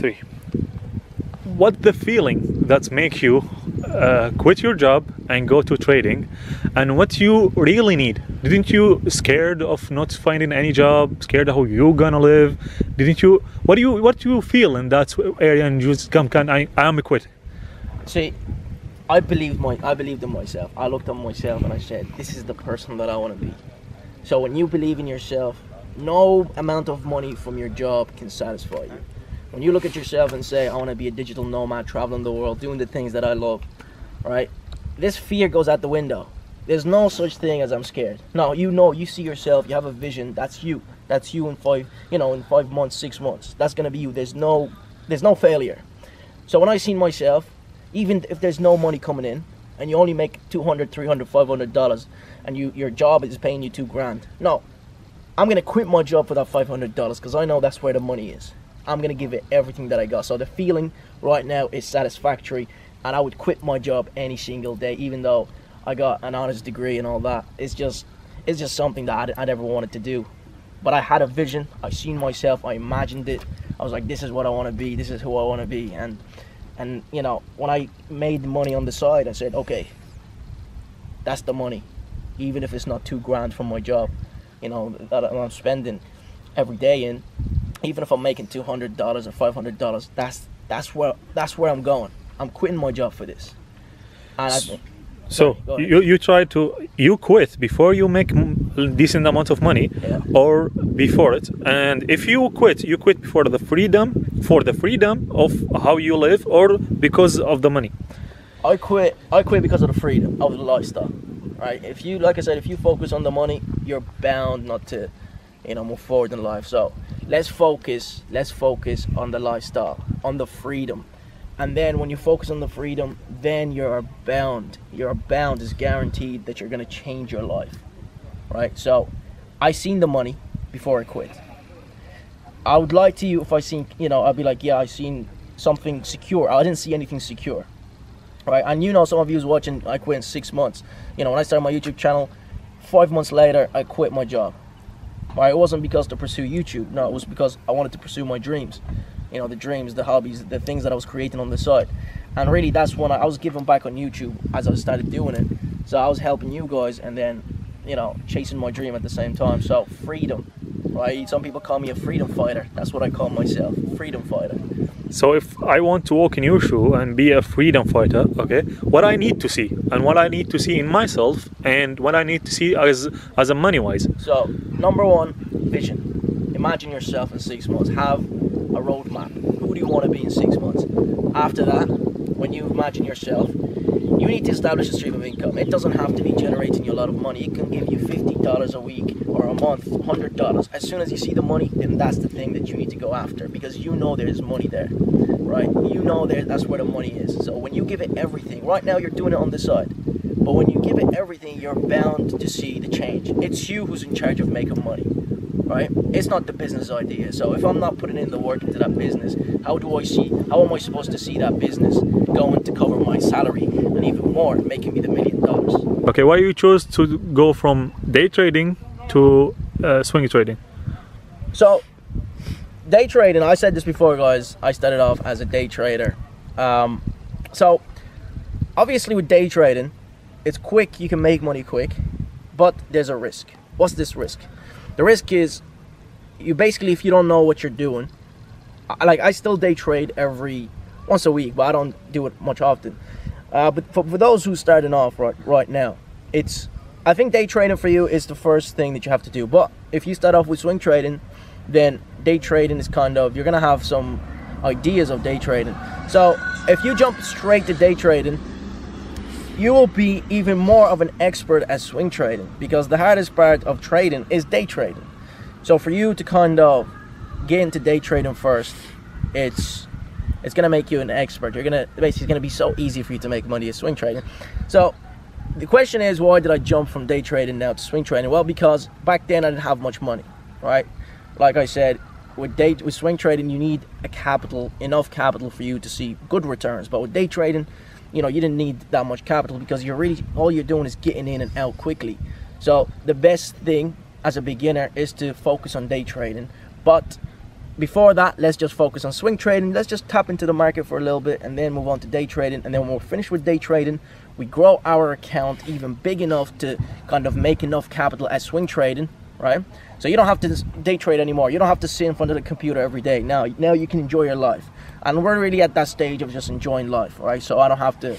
3. What the feeling that make you quit your job and go to trading, and what you really need? Didn't you scared of not finding any job, scared of how you gonna live? Didn't you? What do you feel in that area? And you just come, I am quit. See, I believed in myself. I looked at myself and I said, this is the person that I want to be. So when you believe in yourself, no amount of money from your job can satisfy you. When you look at yourself and say, I want to be a digital nomad, traveling the world, doing the things that I love, right? This fear goes out the window. There's no such thing as I'm scared. No, you see yourself, you have a vision, that's you. That's you in 5 months, 6 months. That's going to be you. There's no failure. So when I seen myself, even if there's no money coming in, and you only make $200, $300, $500, and your job is paying you $2,000, no, I'm gonna quit my job for that $500 because I know that's where the money is. I'm gonna give it everything that I got. So the feeling right now is satisfactory, and I would quit my job any single day, even though I got an honors degree and all that. It's just something that I'd ever wanted to do. But I had a vision. I seen myself. I imagined it. I was like, this is what I want to be. This is who I want to be. And you know, when I made the money on the side, I said, okay, that's the money, even if it's not $2,000 from my job, you know, that I'm spending every day in. Even if I'm making $200 or $500, that's where I'm going. I'm quitting my job for this. And so you quit before you make decent amount of money, yeah, or before it? And if you quit before the freedom, of how you live, or because of the money? I quit because of the freedom of the lifestyle, right? If you, like I said, if you focus on the money, you're bound not to, you know, move forward in life. So let's focus on the lifestyle, on the freedom. And then when you focus on the freedom, then you're bound, is guaranteed that you're going to change your life, right? So I seen the money before I quit. I would lie to you if I seen, you know, I'd be like, yeah, I seen something secure. I didn't see anything secure, right? And you know, some of you was watching, I quit in 6 months. You know, when I started my YouTube channel, 5 months later, I quit my job, right? It wasn't because to pursue YouTube. No, it was because I wanted to pursue my dreams. You know, the dreams, the hobbies, the things that I was creating on the side. And really, that's when I was giving back on YouTube as I started doing it. So I was helping you guys and then, you know, chasing my dream at the same time. So freedom, right? Some people call me a freedom fighter. That's what I call myself, freedom fighter. So if I want to walk in your shoe and be a freedom fighter, okay, what I need to see, and what I need to see in myself, and what I need to see as a money-wise. So, number one, vision. Imagine yourself in 6 months. Have a roadmap. Who do you want to be in 6 months? After that, when you imagine yourself, you need to establish a stream of income. It doesn't have to be generating you a lot of money. It can give you $50 a week or a month, $100. As soon as you see the money, then that's the thing that you need to go after, because you know there's money there, right? You know that's where the money is. So when you give it everything, right now you're doing it on the side, but when you give it everything, you're bound to see the change. It's you who's in charge of making money, right? It's not the business idea. So if I'm not putting in the work into that business, how am I supposed to see that business going to cover my salary and even more, making me the $1 million? Okay, why you chose to go from day trading to swing trading? So day trading, I said this before, guys, I started off as a day trader. So obviously with day trading, it's quick, you can make money quick, but there's a risk. What's this risk? The risk is, you basically, if you don't know what you're doing, like I still day trade once a week, but I don't do it much often. But for those who starting off right now, I think day trading for you is the first thing that you have to do. But if you start off with swing trading, then day trading is you're gonna have some ideas of day trading. So if you jump straight to day trading, you will be even more of an expert at swing trading, because the hardest part of trading is day trading. So for you to get into day trading first, it's gonna make you an expert. It's gonna be so easy for you to make money at swing trading. So the question is, why did I jump from day trading now to swing trading? Well, because back then I didn't have much money, right? Like I said, with swing trading, you need enough capital for you to see good returns. But with day trading, you know, you didn't need that much capital, because all you're doing is getting in and out quickly. So the best thing as a beginner is to focus on day trading. But before that, let's just focus on swing trading. Let's just tap into the market for a little bit and then move on to day trading. And then when we're finished with day trading, we grow our account even big enough to kind of make enough capital at swing trading, right? So you don't have to day trade anymore. You don't have to sit in front of the computer every day. Now you can enjoy your life. And we're really at that stage of just enjoying life, right? So I don't have to,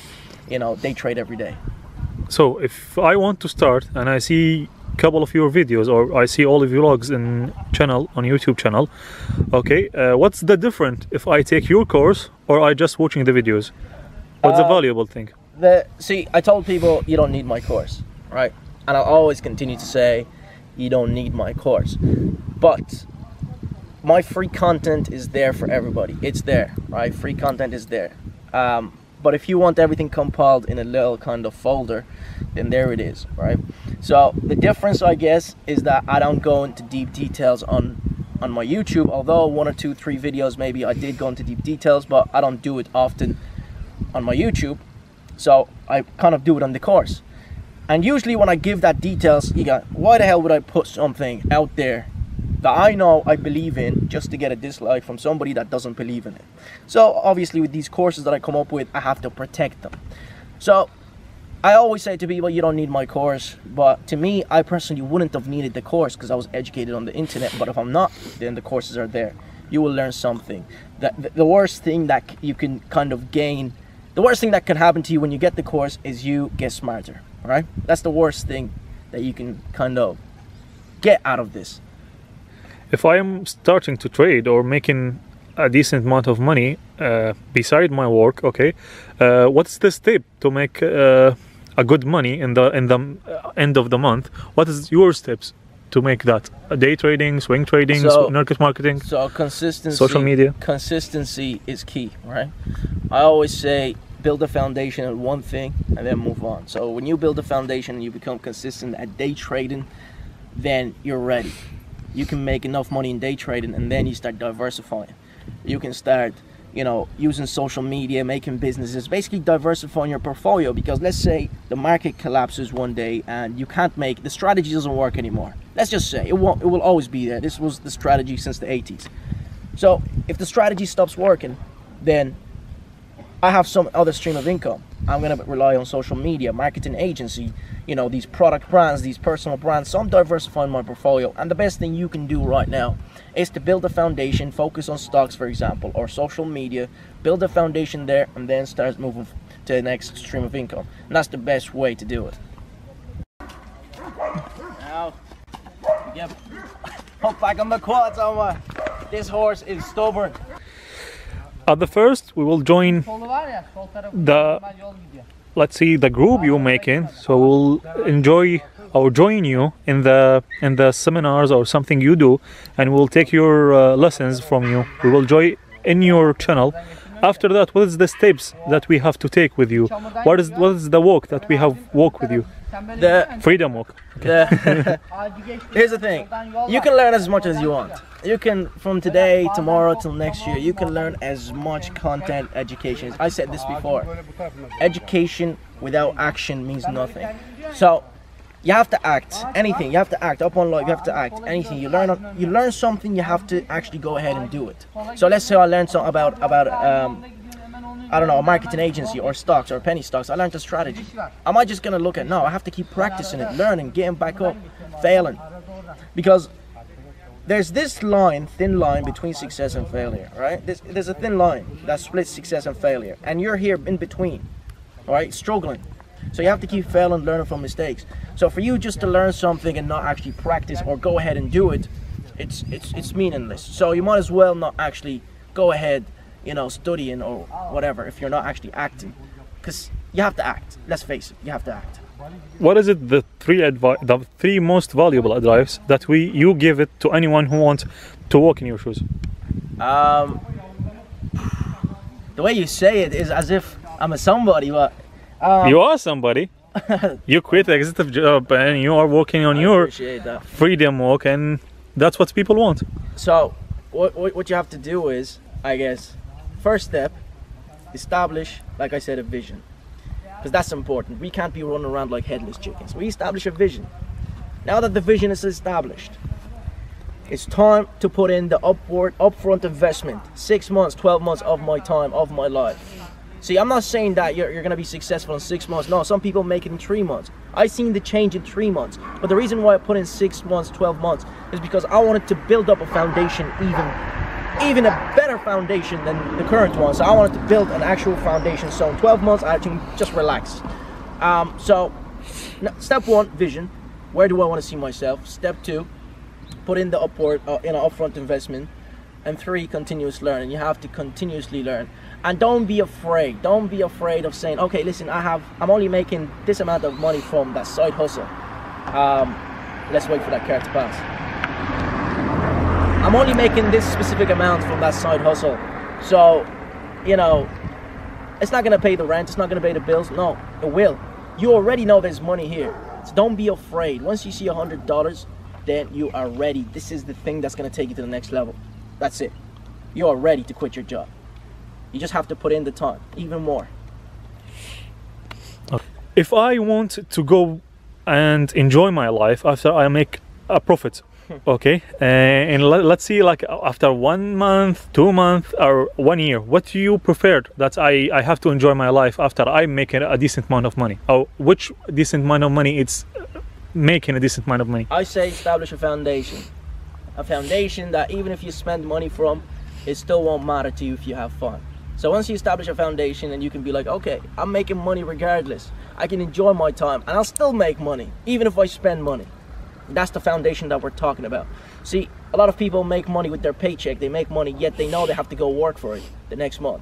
you know, day trade every day. So if I want to start and I see a couple of your videos, or I see all of your vlogs on YouTube channel, okay, what's the difference if I take your course or I just watching the videos? What's the valuable thing? See, I told people you don't need my course, right? And I'll always continue to say you don't need my course. But my free content is there for everybody. It's there, right? Free content is there. But if you want everything compiled in a little kind of folder, then there it is, right? So the difference, I guess, is that I don't go into deep details on my YouTube. Although 1 or 2, 3 videos maybe I did go into deep details, but I don't do it often on my YouTube. So I kind of do it on the course. And usually when I give that details, you go, why the hell would I put something out there that I know I believe in just to get a dislike from somebody that doesn't believe in it? So obviously with these courses that I come up with, I have to protect them. So I always say to people, you don't need my course. But to me, I personally wouldn't have needed the course because I was educated on the internet. But if I'm not, then the courses are there. You will learn something. The worst thing that you can kind of gain, the worst thing that can happen to you when you get the course is you get smarter, right? That's the worst thing that you can kind of get out of this. If I am starting to trade or making a decent amount of money beside my work, okay, what's the step to make a good money in the end of the month? What is your steps to make that? Day trading, swing trading, market marketing? So consistency, social media. Consistency is key, right? I always say build a foundation on one thing and then move on. So when you build a foundation and you become consistent at day trading, then you're ready. You can make enough money in day trading and then you start diversifying. You can start, you know, using social media, making businesses, basically diversifying your portfolio. Because let's say the market collapses one day and you can't make, the strategy doesn't work anymore. Let's just say it will always be there. This was the strategy since the 80s. So if the strategy stops working, then I have some other stream of income. I'm going to rely on social media, marketing agency, you know, these product brands, these personal brands. So I'm diversifying my portfolio. And the best thing you can do right now is to build a foundation, focus on stocks, for example, or social media, build a foundation there, and then start moving to the next stream of income. And that's the best way to do it. Now, get hooked back on the quads, Omar. This horse is stubborn. At the first, we will join let's see, the group you're making. So we'll enjoy or join you in the seminars or something you do, and we'll take your lessons from you. We will join in your channel. After that, what is the steps that we have to take with you? What is the walk that we have walk with you? The freedom walk. Here's the thing, you can learn as much as you want. You can, from today, tomorrow till next year, you can learn as much content, education. I said this before, education without action means nothing. So you have to act. Anything, you have to act. Up on life, you have to act. Anything you learn something, you have to actually go ahead and do it. So let's say I learned something about I don't know, a marketing agency or stocks or penny stocks. I learned a strategy. Am I just gonna look at, no, I have to keep practicing it, learning, getting back up, failing. Because there's this line, thin line between success and failure, right? There's a thin line that splits success and failure. And you're here in between, all right, struggling. So you have to keep failing, learning from mistakes. So for you just to learn something and not actually practice or go ahead and do it, it's meaningless. So you might as well not actually go ahead, you know, studying or whatever if you're not actually acting, because you have to act. Let's face it, you have to act. What is it, the three most valuable advice that you give it to anyone who wants to walk in your shoes? The way you say it is as if I'm a somebody, but you are somebody. You quit the executive job and you are working on your freedom walk, and that's what people want. So what you have to do is, I guess, first step, establish, like I said, a vision. Because that's important. We can't be running around like headless chickens. We establish a vision. Now that the vision is established, It's time to put in the upfront investment. 6 months, 12 months of my time, of my life. See, I'm not saying that you're going to be successful in 6 months. No, some people make it in 3 months. I've seen the change in 3 months. But the reason why I put in 6 months, 12 months is because I wanted to build up a foundation, even a better foundation than the current one. So I wanted to build an actual foundation. So in 12 months, I can just relax. So step 1, vision. Where do I want to see myself? Step 2, put in the upfront investment. And 3, continuous learning. You have to continuously learn. And don't be afraid. Don't be afraid of saying, okay, listen, I'm only making this amount of money from that side hustle. Let's wait for that car to pass. I'm only making this specific amount from that side hustle. So, you know, it's not gonna pay the rent, it's not gonna pay the bills. No, it will. You already know there's money here. So don't be afraid. Once you see $100, then you are ready. This is the thing that's gonna take you to the next level. That's it. You are ready to quit your job. You just have to put in the time, even more. If I want to go and enjoy my life after I make a profit, okay, and let's see, like after 1 month, 2 months, or 1 year, what do you prefer that I have to enjoy my life after I make a decent amount of money? Or which decent amount of money it's making a decent amount of money? I say establish a foundation. A foundation that even if you spend money from, it still won't matter to you if you have fun. So once you establish a foundation, and you can be like, okay, I'm making money regardless. I can enjoy my time and I'll still make money, even if I spend money. That's the foundation that we're talking about. See, a lot of people make money with their paycheck. They make money, yet they know they have to go work for it the next month.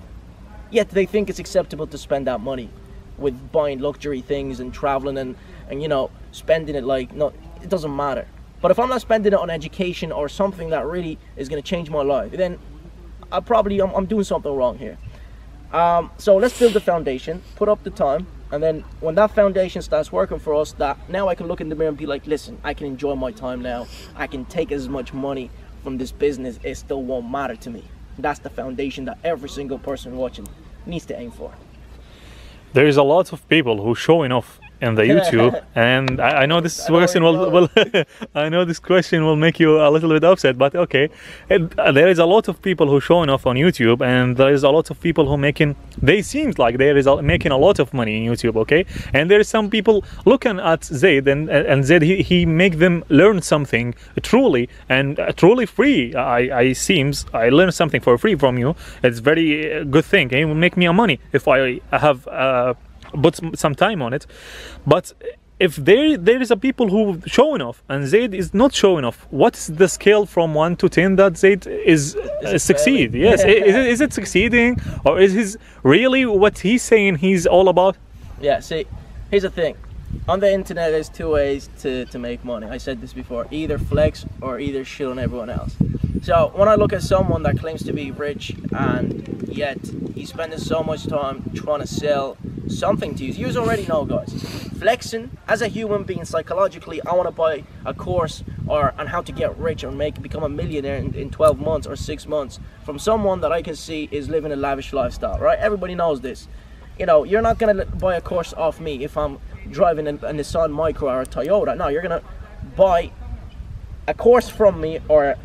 Yet they think it's acceptable to spend that money with buying luxury things and traveling and you know, spending it like, no, it doesn't matter. But if I'm not spending it on education or something that really is going to change my life, then I'm doing something wrong here. So let's build the foundation, put up the time, and then when that foundation starts working for us, that now I can look in the mirror and be like, listen, I can enjoy my time now. I can take as much money from this business, it still won't matter to me. That's the foundation that every single person watching needs to aim for. There is a lot of people who showing off in the YouTube, and I know this question will I know this question will make you a little bit upset, but okay. There is a lot of people who showing off on YouTube, and there is a lot of people who they seems like there is making a lot of money in YouTube, okay? And there is some people looking at Zaid, and Zaid he make them learn something truly free. I learn something for free from you. It's very good thing. It will make me a money if I have put some time on it. But if there is a people who showing off and Zaid is not showing off, what is the scale from 1 to 10 that Zaid is succeed? Yes. is it succeeding, or is his really what he's saying he's all about? Yeah, see, here's the thing. On the internet, there's 2 ways to make money. I said this before, either flex or either shit on everyone else. So when I look at someone that claims to be rich and yet he's spending so much time trying to sell something to you already know, guys. Flexing, as a human being, psychologically, I want to buy a course on how to get rich or become a millionaire in 12 months or 6 months from someone that I can see is living a lavish lifestyle, right? Everybody knows this. You know, you're not going to buy a course off me if I'm driving a Nissan Micra or a Toyota. No, you're going to buy a course from me, or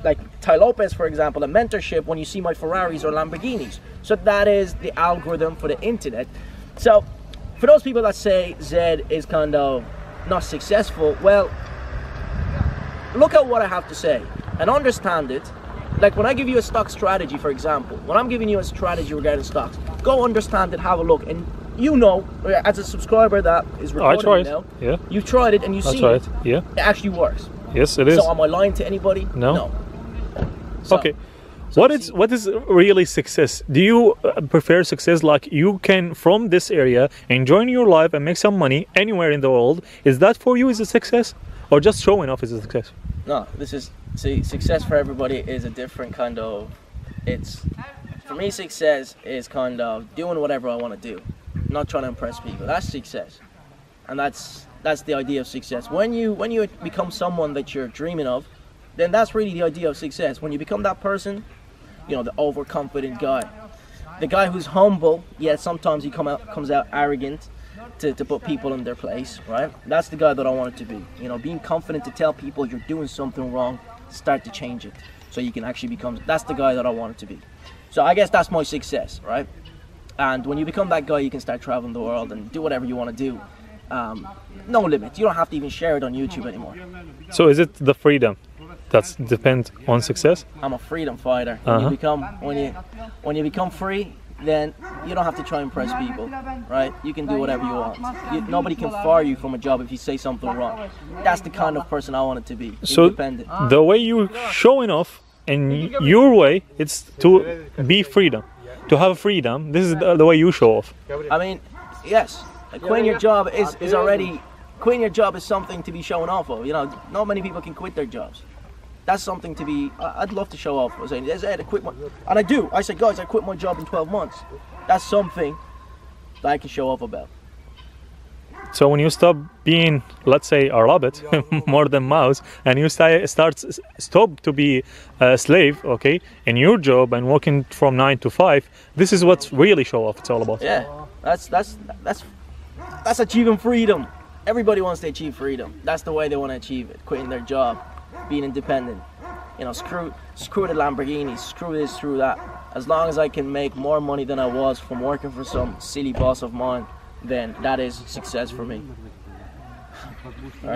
like Tai Lopez, for example, a mentorship when you see my Ferraris or Lamborghinis. So that is the algorithm for the internet. So for those people that say Zaid is kind of not successful, well, look at what I have to say and understand it. Like when I give you a stock strategy, for example, when I'm giving you a strategy regarding stocks, go understand it, have a look, and you know, as a subscriber that is recording now, yeah, you've tried it and you see it. Yeah, it actually works. Yes, it is. So am I lying to anybody? No. So, okay. What is really success? Do you prefer success like you can from this area enjoy your life and make some money anywhere in the world? Is that for you is a success, or just showing off is a success? No, success for everybody is a different kind of. For me, success is kind of doing whatever I want to do, not trying to impress people. That's success, and that's the idea of success. When you become someone that you're dreaming of, then that's really the idea of success. When you become that person, you know, the overconfident guy, the guy who's humble, yet sometimes he comes out arrogant to put people in their place, right? That's the guy that I wanted to be. You know, being confident to tell people you're doing something wrong, start to change it so you can actually become, that's the guy that I wanted to be. So I guess that's my success, right? And when you become that guy, you can start traveling the world and do whatever you want to do. No limit. You don't have to even share it on YouTube anymore. So is it the freedom that depends on success? I'm a freedom fighter. When you become free, then you don't have to try and impress people, right? You can do whatever you want. Nobody can fire you from a job if you say something wrong. That's the kind of person I wanted to be. So Independent. the way you're showing off in your way, it's to be freedom, to have freedom. This is the way you show off. I mean, yes. Like quitting your job is already, quitting your job is something to be showing off of. You know, not many people can quit their jobs. That's something to be, I'd love to show off. I say, I quit my, and I do. I say, guys, I quit my job in 12 months. That's something that I can show off about. So when you stop being, let's say, a rabbit, more than mouse, and you stop to be a slave, okay, in your job and working from 9 to 5, this is what really show off. It's all about. Yeah, that's achieving freedom. Everybody wants to achieve freedom. That's the way they want to achieve it. Quitting their job, being independent. You know, screw the Lamborghinis, screw this, screw that. As long as I can make more money than I was from working for some silly boss of mine, then that is success for me. All right?